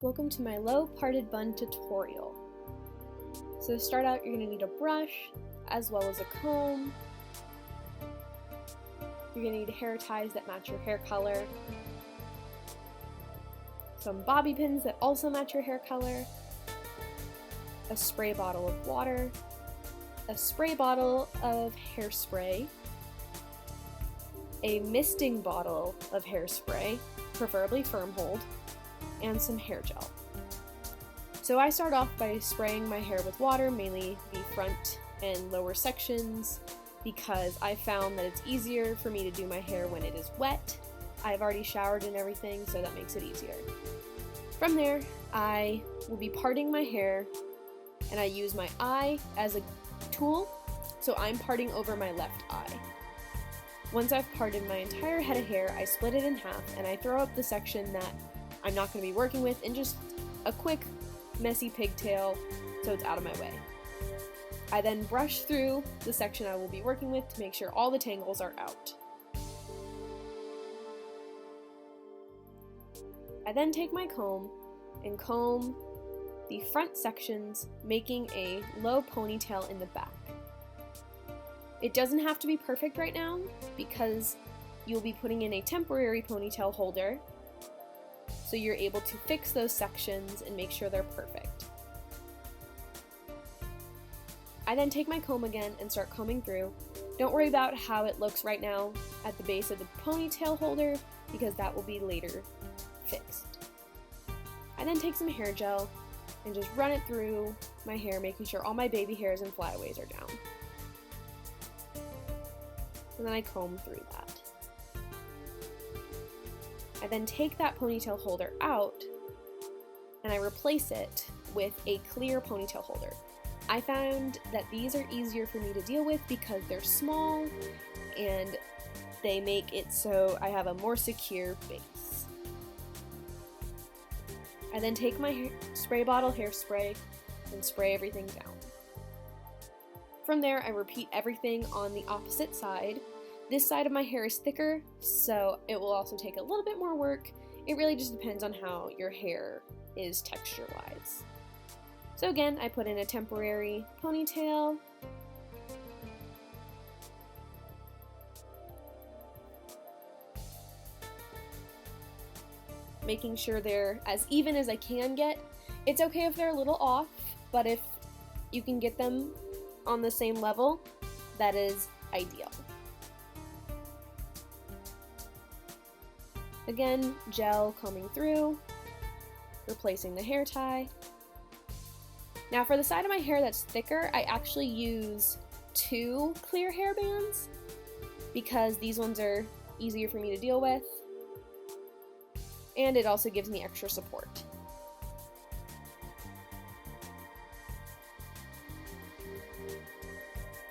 Welcome to my low parted bun tutorial. So to start out, you're going to need a brush, as well as a comb. You're going to need hair ties that match your hair color, some bobby pins that also match your hair color, a spray bottle of water, a spray bottle of hairspray, a misting bottle of hairspray, preferably firm hold, and some hair gel. So I start off by spraying my hair with water, mainly the front and lower sections, because I found that it's easier for me to do my hair when it is wet. I've already showered and everything, so that makes it easier. From there, I will be parting my hair, and I use my eye as a tool, so I'm parting over my left eye. Once I've parted my entire head of hair, I split it in half, and I throw up the section that I'm not going to be working with in just a quick, messy pigtail so it's out of my way. I then brush through the section I will be working with to make sure all the tangles are out. I then take my comb and comb the front sections, making a low ponytail in the back. It doesn't have to be perfect right now because you'll be putting in a temporary ponytail holder, so you're able to fix those sections and make sure they're perfect. I then take my comb again and start combing through. Don't worry about how it looks right now at the base of the ponytail holder because that will be later fixed. I then take some hair gel and just run it through my hair, making sure all my baby hairs and flyaways are down. And then I comb through that. I then take that ponytail holder out and I replace it with a clear ponytail holder. I found that these are easier for me to deal with because they're small and they make it so I have a more secure base. I then take my spray bottle hairspray and spray everything down. From there, I repeat everything on the opposite side. This side of my hair is thicker, so it will also take a little bit more work. It really just depends on how your hair is texture-wise. So again, I put in a temporary ponytail. Making sure they're as even as I can get. It's okay if they're a little off, but if you can get them on the same level, that is ideal. Again, gel combing through, replacing the hair tie. Now for the side of my hair that's thicker, I actually use 2 clear hair bands because these ones are easier for me to deal with, and it also gives me extra support.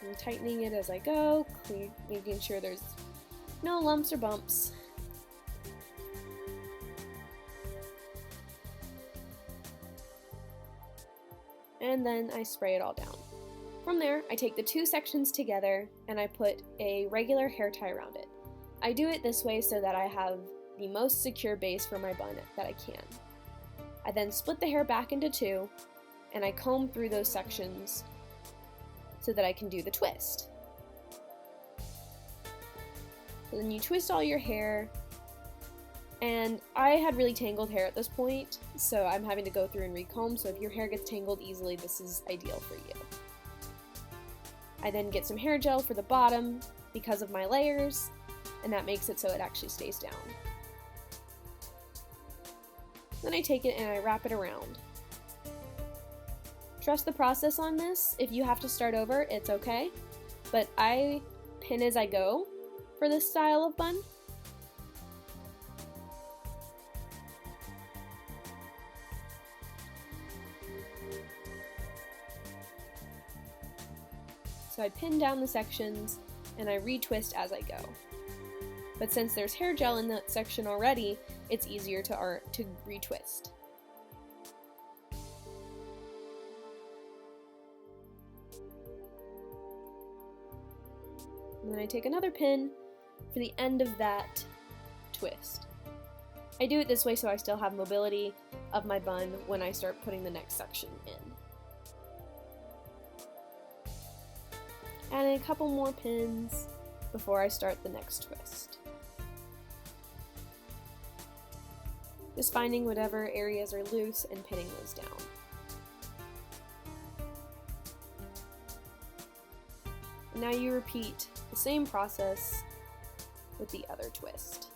I'm tightening it as I go, making sure there's no lumps or bumps. And then I spray it all down. From there, I take the 2 sections together and I put a regular hair tie around it. I do it this way so that I have the most secure base for my bun that I can. I then split the hair back into 2 and I comb through those sections so that I can do the twist. So then you twist all your hair, and I had really tangled hair at this point, so I'm having to go through and recomb, so if your hair gets tangled easily, this is ideal for you. I then get some hair gel for the bottom because of my layers, and that makes it so it actually stays down. Then I take it and I wrap it around. Trust the process on this. If you have to start over, it's okay, but I pin as I go for this style of bun. So I pin down the sections and I retwist as I go. But since there's hair gel in that section already, it's easier to retwist. And then I take another pin for the end of that twist. I do it this way so I still have mobility of my bun when I start putting the next section in. Adding a couple more pins before I start the next twist. Just finding whatever areas are loose and pinning those down. And now you repeat the same process with the other twist.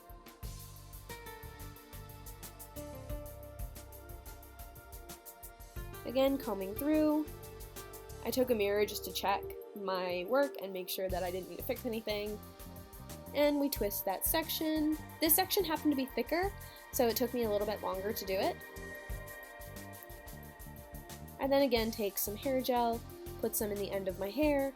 Again, combing through. I took a mirror just to check my work and make sure that I didn't need to fix anything. And we twist that section. This section happened to be thicker, so it took me a little bit longer to do it. And then again, take some hair gel, put some in the end of my hair.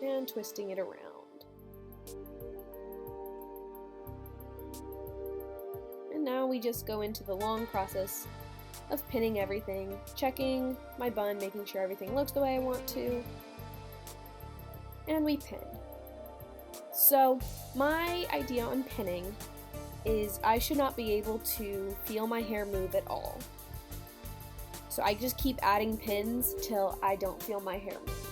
And twisting it around. And now we just go into the long process of pinning everything, checking my bun, making sure everything looks the way I want to, and we pin. So my idea on pinning is I should not be able to feel my hair move at all. So I just keep adding pins till I don't feel my hair move.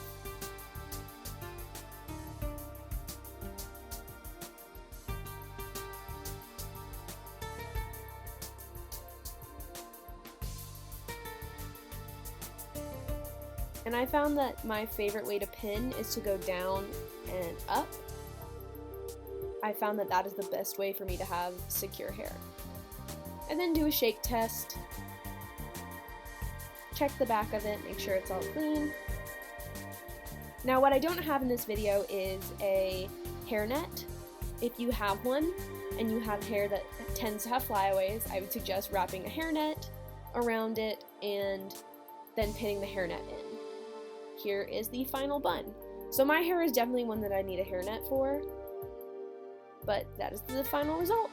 And I found that my favorite way to pin is to go down and up. I found that that is the best way for me to have secure hair. And then do a shake test. Check the back of it, make sure it's all clean. Now what I don't have in this video is a hairnet. If you have one and you have hair that tends to have flyaways, I would suggest wrapping a hairnet around it and then pinning the hairnet in. Here is the final bun. So my hair is definitely one that I need a hairnet for, but that is the final result.